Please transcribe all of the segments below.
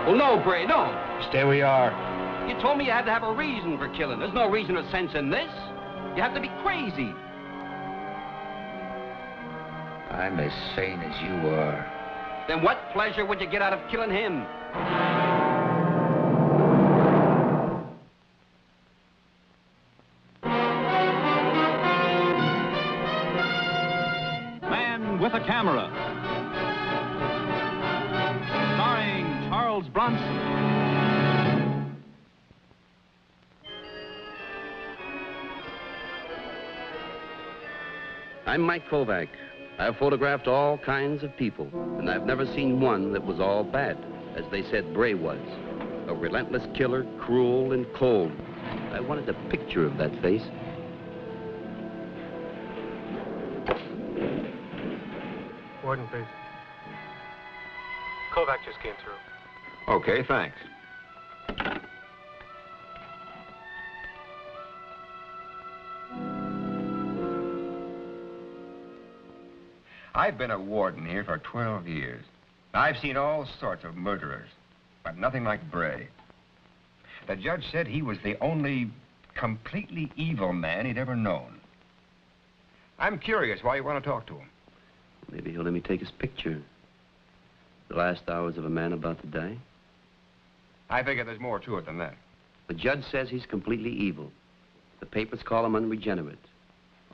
Well, no, Bray, no. Stay where you are. You told me you had to have a reason for killing. There's no reason or sense in this. You have to be crazy. I'm as sane as you are. Then what pleasure would you get out of killing him? Man with a Camera. Starring Charles Bronson. I'm Mike Kovac. I've photographed all kinds of people, and I've never seen one that was all bad, as they said Bray was. A relentless killer, cruel and cold. I wanted a picture of that face. Warden, please. Kovac just came through. Okay, thanks. I've been a warden here for 12 years. I've seen all sorts of murderers, but nothing like Bray. The judge said he was the only completely evil man he'd ever known. I'm curious why you want to talk to him. Maybe he'll let me take his picture. The last hours of a man about to die. I figure there's more to it than that. The judge says he's completely evil. The papers call him unregenerate.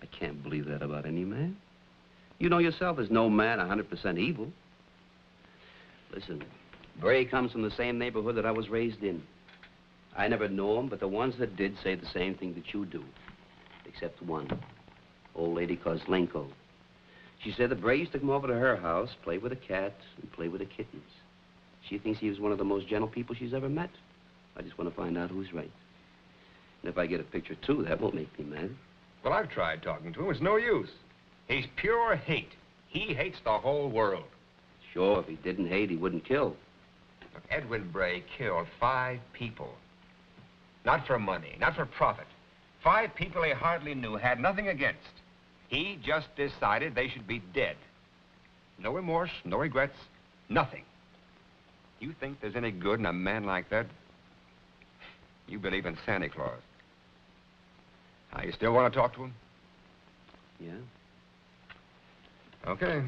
I can't believe that about any man. You know yourself, there's no man 100% evil. Listen, Bray comes from the same neighborhood that I was raised in. I never knew him, but the ones that did say the same thing that you do. Except one. Old lady Kozlenko. She said that Bray used to come over to her house, play with the cats, and play with the kittens. She thinks he was one of the most gentle people she's ever met. I just want to find out who's right. And if I get a picture, too, that won't make me mad. Well, I've tried talking to him. It's no use. He's pure hate. He hates the whole world. Sure, if he didn't hate, he wouldn't kill. Look, Edwin Bray killed 5 people. Not for money, not for profit. 5 people he hardly knew, had nothing against. He just decided they should be dead. No remorse, no regrets, nothing. You think there's any good in a man like that? You believe in Santa Claus. Now, you still want to talk to him? Yeah. Okay.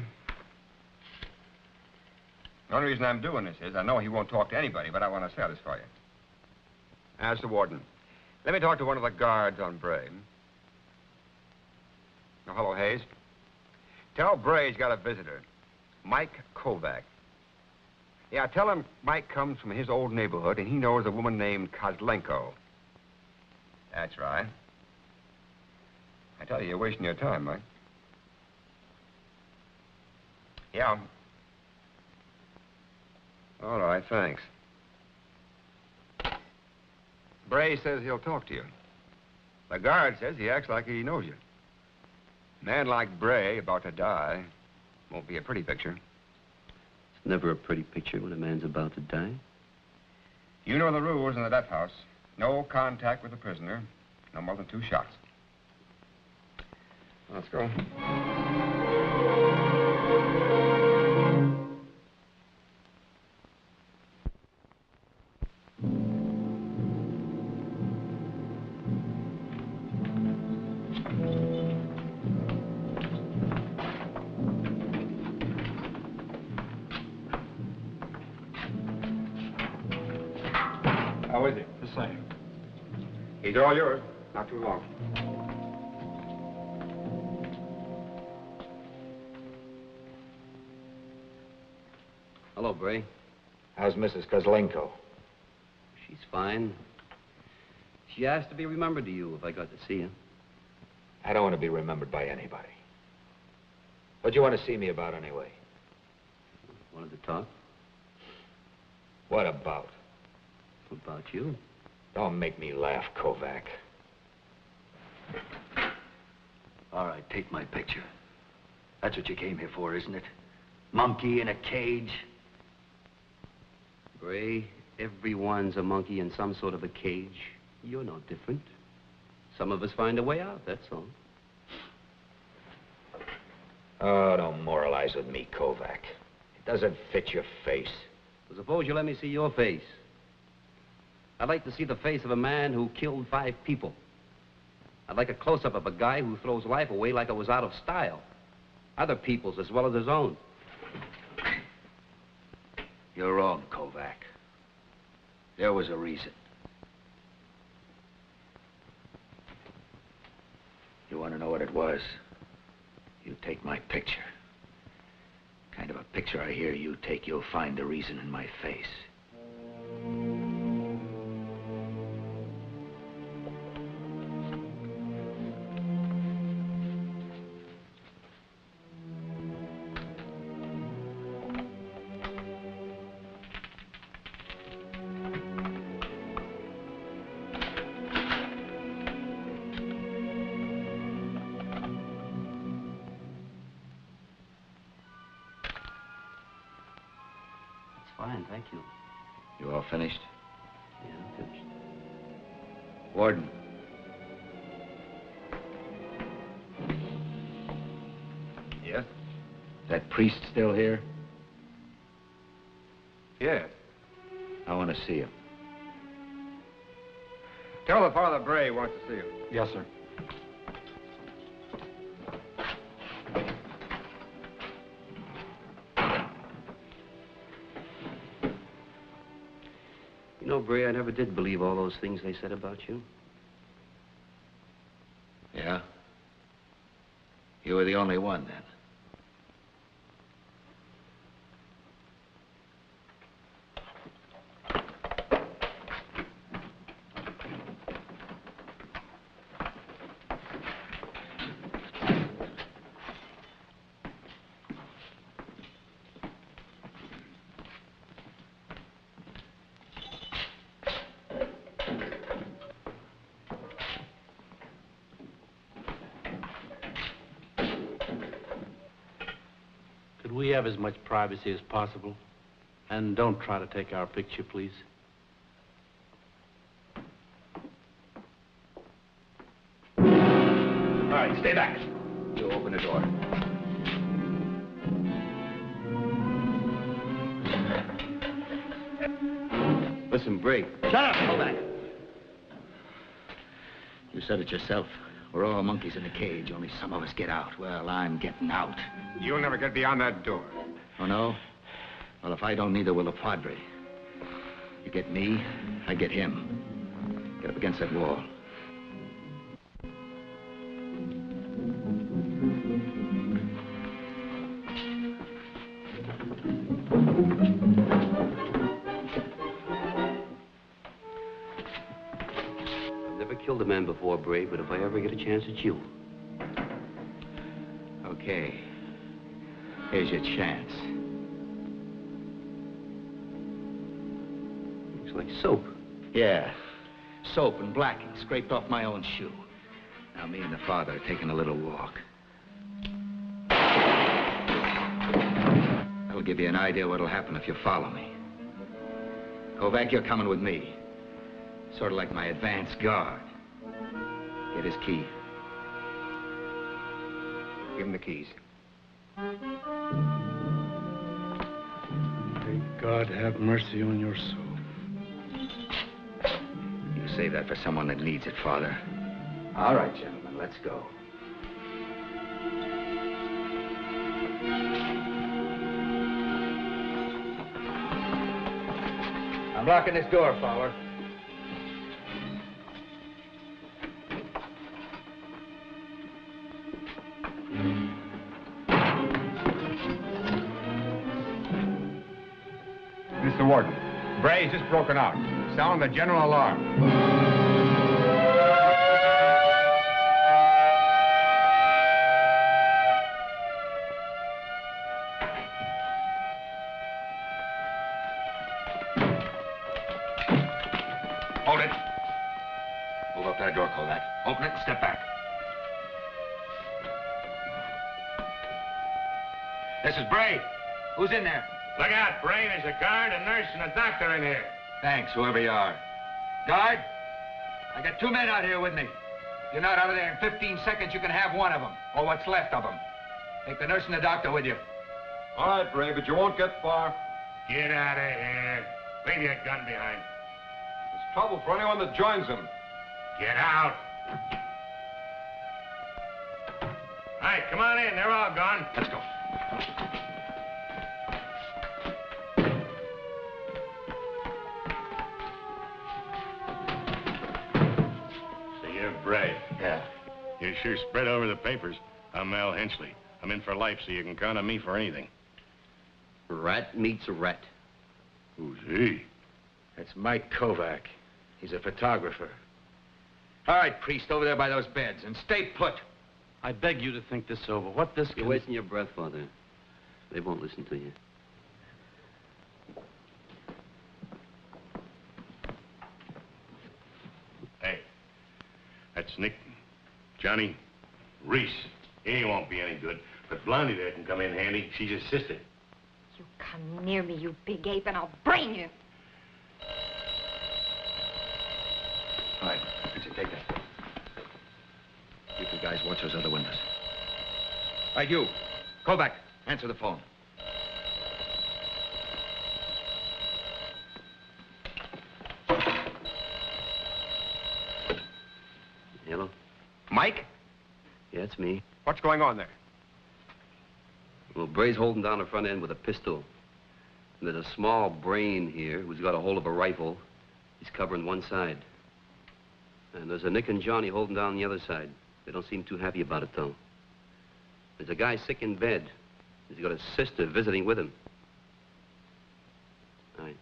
The only reason I'm doing this is I know he won't talk to anybody, but I want to satisfy you. As the warden, let me talk to one of the guards on Bray. Oh, hello, Hayes. Tell Bray's got a visitor, Mike Kovac. Yeah, tell him Mike comes from his old neighborhood and he knows a woman named Kozlenko. That's right. I tell you, you're wasting your time, Mike. Yeah. All right, thanks. Bray says he'll talk to you. The guard says he acts like he knows you. A man like Bray about to die won't be a pretty picture. It's never a pretty picture when a man's about to die. You know the rules in the death house. No contact with the prisoner. No more than 2 shots. Let's go. How is he? The same. He's all yours. Not too long. Hello, Bray. How's Mrs. Kozlenko? She's fine. She asked to be remembered to you if I got to see her. I don't want to be remembered by anybody. What do you want to see me about anyway? Wanted to talk What about? about you. Don't make me laugh, Kovac. All right, take my picture. That's what you came here for, isn't it? Monkey in a cage. Bray, everyone's a monkey in some sort of a cage. You're no different. Some of us find a way out, that's all. Oh, don't moralize with me, Kovac. It doesn't fit your face. So suppose you let me see your face. I'd like to see the face of a man who killed 5 people. I'd like a close-up of a guy who throws life away like it was out of style. Other people's as well as his own. You're wrong, Kovac. There was a reason. You want to know what it was? You take my picture. Kind of a picture I hear you take, you'll find the reason in my face. Fine, thank you. You all finished? Yeah, I'm finished. Warden. Yes? That priest still here? Yes. I want to see him. Tell the Father Bray wants to see you. Yes, sir. You know, Bray, I never did believe all those things they said about you. Yeah? You were the only one, then. Could we have as much privacy as possible? And don't try to take our picture, please. All right, stay back. You open the door. Listen, Bray. Shut up! Go back. You said it yourself. We're all monkeys in a cage. Only some of us get out. Well, I'm getting out. You'll never get beyond that door. Oh, no? Well, if I don't, neither will the Padre. You get me, I get him. Get up against that wall. I've never killed a man before, Bray, but if I ever get a chance, it's you. Okay. Here's your chance. Looks like soap. Yeah. Soap and blacking scraped off my own shoe. Now, me and the father are taking a little walk. That'll give you an idea what'll happen if you follow me. Kovac, you're coming with me. Sort of like my advance guard. Get his key. Give him the keys. May God have mercy on your soul. You save that for someone that needs it, Father. All right, gentlemen, let's go. I'm locking this door, Fowler. Mr. Warden, Bray's just broken out. Sound the general alarm. Hold it. Move up that door, Kovac. Open it and step back. This is Bray. Who's in there? Look out, Bray. There's a guard, a nurse, and a doctor in here. Thanks, whoever you are. Guard, I got 2 men out here with me. If you're not out of there in 15 seconds, you can have one of them, or what's left of them. Take the nurse and the doctor with you. All right, Bray, but you won't get far. Get out of here. Leave your gun behind. It's trouble for anyone that joins him. Get out. All right, come on in. They're all gone. Let's go. So you're Bray. Yeah. You sure spread over the papers. I'm Al Hinchley. I'm in for life, so you can count on me for anything. Rat meets a rat. Who's he? That's Mike Kovac. He's a photographer. All right, priest, over there by those beds, and stay put. I beg you to think this over. What this You're can... wasting your breath, Father. They won't listen to you. Hey, that's Nick, Johnny, Reese. He won't be any good. But Blondie there can come in handy. She's his sister. You come near me, you big ape, and I'll brain you. All right, Richard, take that. You two guys watch those other windows. All right, you. Kovac, answer the phone. Hello? Mike? Yeah, it's me. What's going on there? Well, Bray's holding down the front end with a pistol. And there's a small brain here who's got a hold of a rifle. He's covering one side. And there's a Nick and Johnny holding down the other side. They don't seem too happy about it, though. There's a guy sick in bed. He's got a sister visiting with him. All right.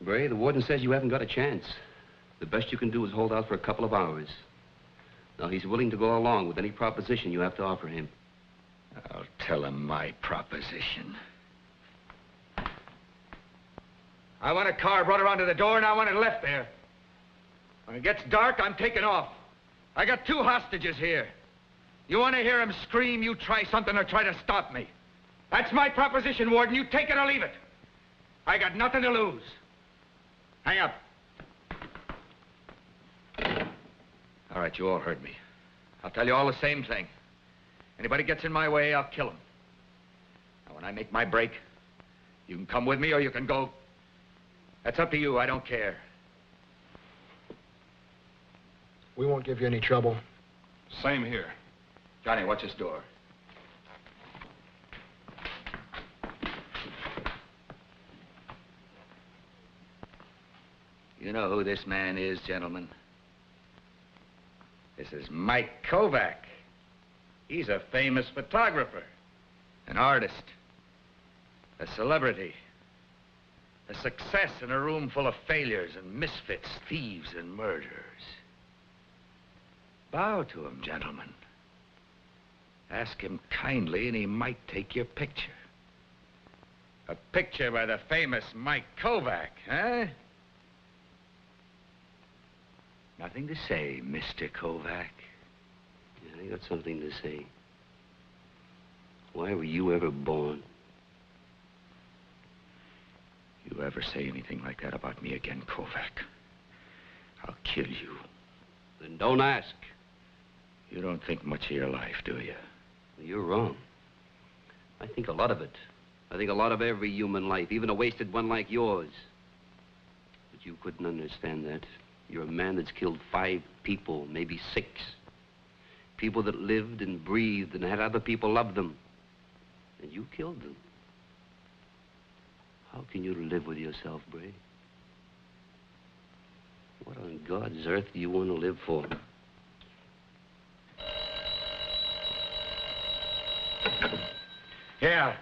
Bray, the warden says you haven't got a chance. The best you can do is hold out for a couple of hours. Now, he's willing to go along with any proposition you have to offer him. I'll tell him my proposition. I want a car brought around to the door, and I want it left there. When it gets dark, I'm taking off. I got 2 hostages here. You want to hear them scream, you try something or try to stop me. That's my proposition, Warden. You take it or leave it. I got nothing to lose. Hang up. All right, you all heard me. I'll tell you all the same thing. Anybody gets in my way, I'll kill him. Now, when I make my break, you can come with me or you can go. That's up to you. I don't care. We won't give you any trouble. Same here. Johnny, watch this door. You know who this man is, gentlemen? This is Mike Kovac. He's a famous photographer, an artist, a celebrity, a success in a room full of failures and misfits, thieves and murderers. Bow to him, gentlemen. Ask him kindly and he might take your picture. A picture by the famous Mike Kovac, huh? Nothing to say, Mr. Kovac? Yeah, I got something to say. Why were you ever born? You ever say anything like that about me again, Kovac, I'll kill you. Then don't ask. You don't think much of your life, do you? You're wrong. I think a lot of it. I think a lot of every human life, even a wasted one like yours. But you couldn't understand that. You're a man that's killed 5 people, maybe 6. People that lived and breathed and had other people love them. And you killed them. How can you live with yourself, Bray? What on God's earth do you want to live for? Here.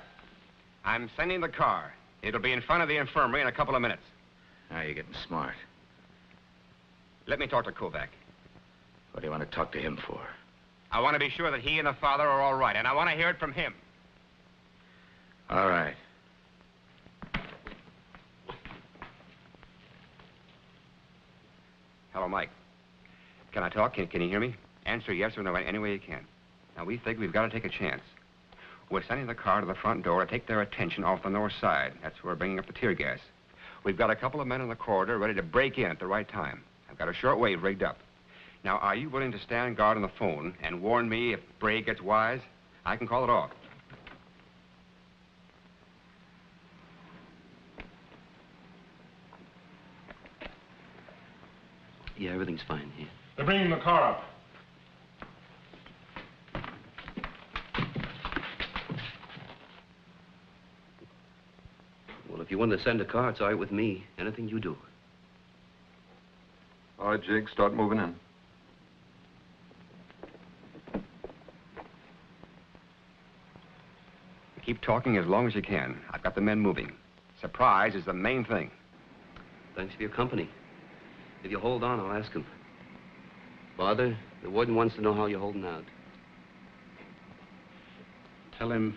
I'm sending the car. It'll be in front of the infirmary in a couple of minutes. Now you're getting smart. Let me talk to Kovac. What do you want to talk to him for? I want to be sure that he and the father are all right, and I want to hear it from him. All right. Hello, Mike. Can I talk? Can you hear me? Answer yes or no any way you can. Now, we think we've got to take a chance. We're sending the car to the front door to take their attention off the north side. That's where we're bringing up the tear gas. We've got a couple of men in the corridor ready to break in at the right time. I've got a shortwave rigged up. Now, are you willing to stand guard on the phone and warn me if Bray gets wise? I can call it off. Yeah, everything's fine here. They're bringing the car up. Well, if you want to send a car, it's all right with me. Anything you do. All right, Jake, start moving in. Keep talking as long as you can. I've got the men moving. Surprise is the main thing. Thanks for your company. If you hold on, I'll ask him. Father, the warden wants to know how you're holding out. Tell him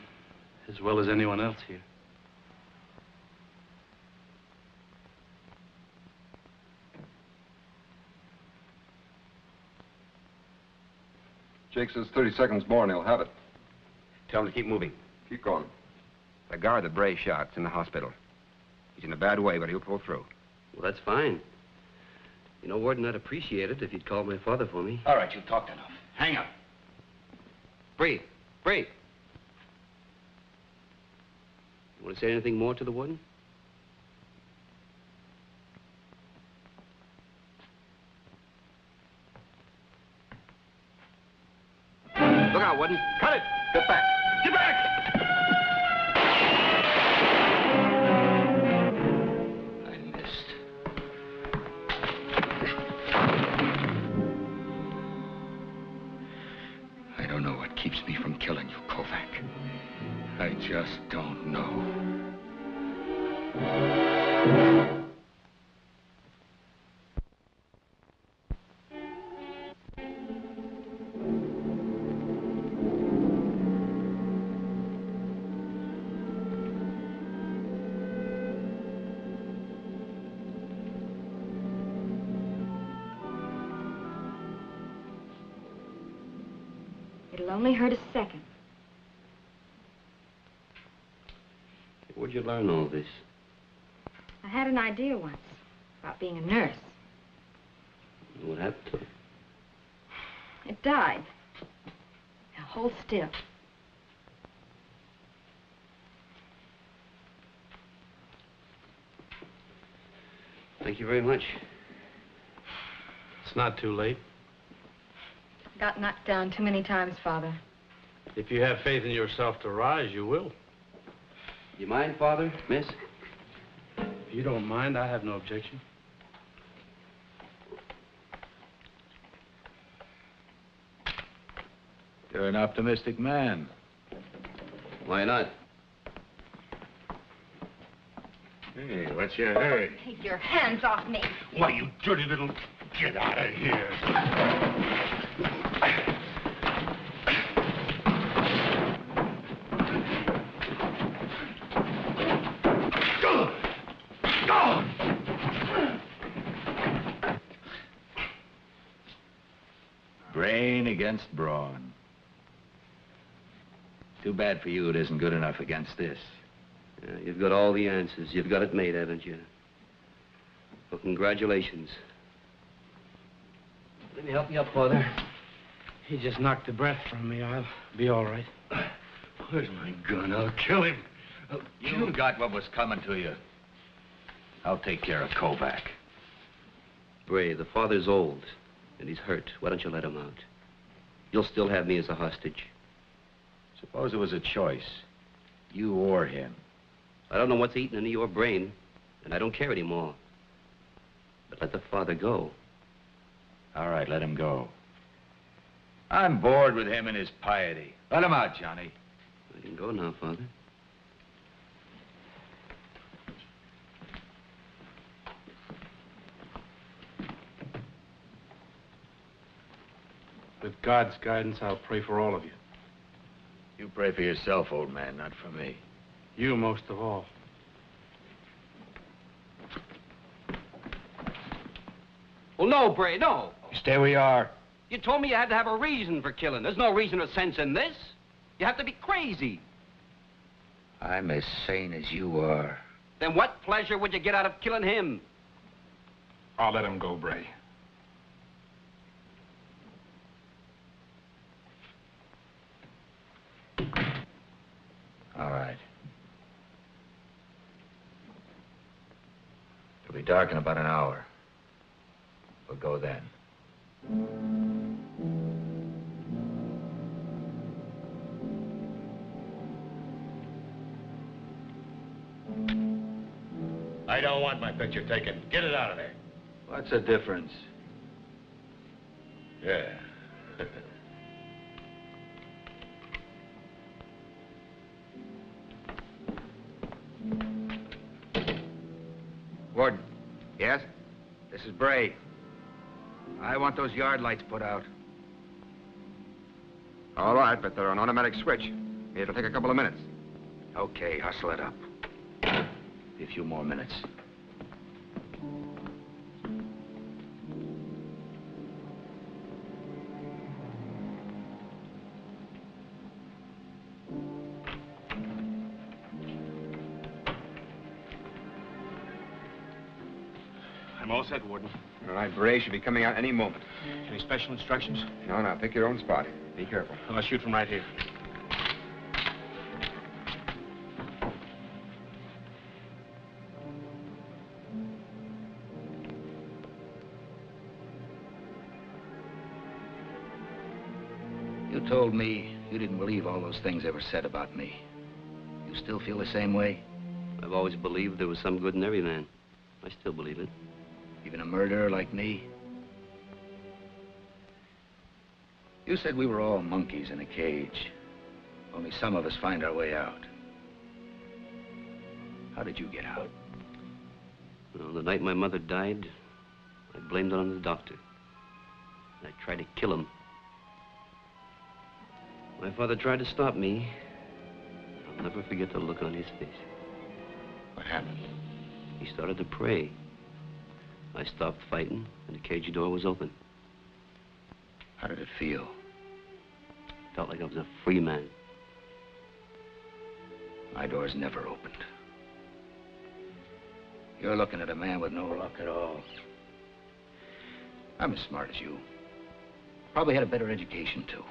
as well as anyone else here. Jake says 30 seconds more and he'll have it. Tell him to keep moving. Keep going. The guard that Bray shot's in the hospital. He's in a bad way, but he'll pull through. Well, that's fine. You know, Warden, I'd appreciate it if you'd call my father for me. All right, you've talked enough. Hang up. Breathe. Breathe. You want to say anything more to the warden? Look out, Warden. Cut it. Get back. Get back! I missed. I don't know what keeps me from killing you, Kovac. I just don't know. It'll only hurt a second. Where'd you learn all this? I had an idea once about being a nurse. What happened to it? It died. Now hold still. Thank you very much. It's not too late. Got knocked down too many times, Father. If you have faith in yourself to rise, you will. You mind, Father, miss? If you don't mind, I have no objection. You're an optimistic man. Why not? Hey, what's your hurry? Take your hands off me. Why, you dirty little... Get out of here. Brain against brawn. Too bad for you it isn't good enough against this. Yeah, you've got all the answers. You've got it made, haven't you? Well, congratulations. Let me help you up, Father. He just knocked the breath from me. I'll be all right. Where's my gun? I'll kill him. You got what was coming to you. I'll take care of Kovac. Bray, the father's old, and he's hurt. Why don't you let him out? You'll still have me as a hostage. Suppose it was a choice. You or him. I don't know what's eating into your brain, and I don't care anymore. But let the father go. All right, let him go. I'm bored with him and his piety. Let him out, Johnny. I can go now, Father. With God's guidance, I'll pray for all of you. You pray for yourself, old man, not for me. You most of all. Well, no, Bray, no. You stay where you are. You told me you had to have a reason for killing. There's no reason or sense in this. You have to be crazy. I'm as sane as you are. Then what pleasure would you get out of killing him? I'll let him go, Bray. All right. It'll be dark in about an hour. We'll go then. I don't want my picture taken. Get it out of there. What's the difference? Yeah. Warden. Yes? This is Bray. I want those yard lights put out. All right, but they're an automatic switch. It'll take a couple of minutes. Okay, hustle it up. A few more minutes. I'm all set, Warden. All right, Bray should be coming out any moment. Any special instructions? No, pick your own spot. Be careful. I'll shoot from right here. You told me you didn't believe all those things ever said about me. You still feel the same way? I've always believed there was some good in every man. I still believe it. Even a murderer like me? You said we were all monkeys in a cage. Only some of us find our way out. How did you get out? Well, the night my mother died, I blamed it on the doctor. I tried to kill him. My father tried to stop me. I'll never forget the look on his face. What happened? He started to pray. I stopped fighting, and the cage door was open. How did it feel? Felt like I was a free man. My door's never opened. You're looking at a man with no luck at all. I'm as smart as you. Probably had a better education, too.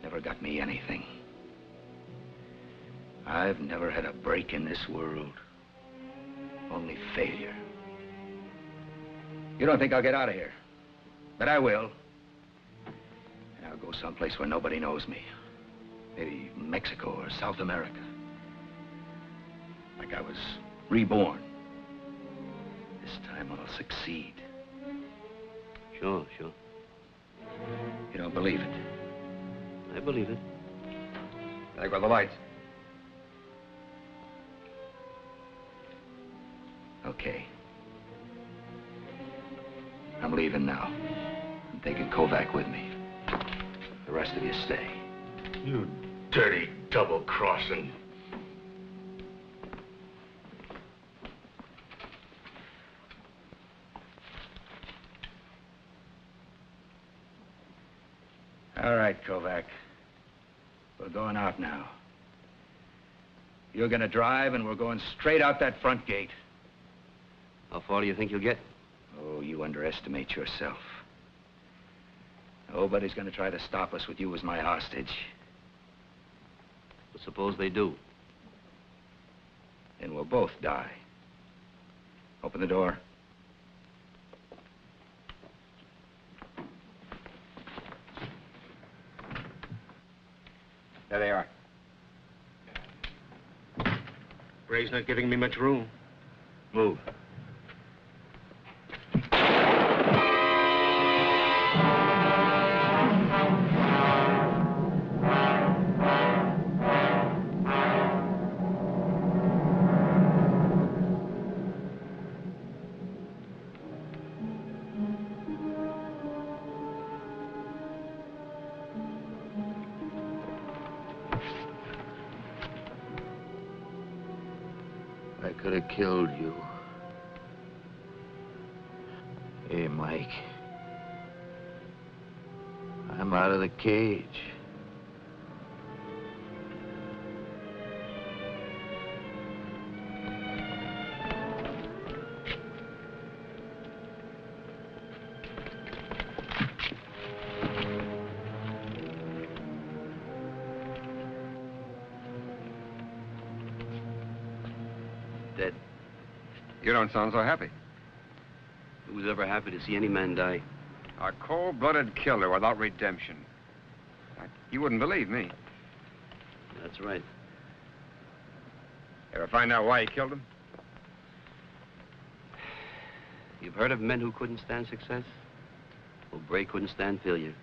Never got me anything. I've never had a break in this world. Only failure. You don't think I'll get out of here? But I will. And I'll go someplace where nobody knows me. Maybe Mexico or South America. Like I was reborn. This time I'll succeed. Sure. You don't believe it? I believe it. There go the lights. Okay. I'm leaving now. I'm taking Kovac with me. The rest of you stay. You dirty double-crossing. All right, Kovac. We're going out now. You're gonna drive, and we're going straight out that front gate. How far do you think you'll get? Oh, you underestimate yourself. Nobody's gonna try to stop us with you as my hostage. But suppose they do. Then we'll both die. Open the door. There they are. Bray's not giving me much room. Move. I could have killed you. Hey, Mike. I'm out of the cage. You don't sound so happy. Who's ever happy to see any man die? A cold-blooded killer without redemption. You wouldn't believe me. That's right. Ever find out why he killed him? You've heard of men who couldn't stand success? Well, Bray couldn't stand failure.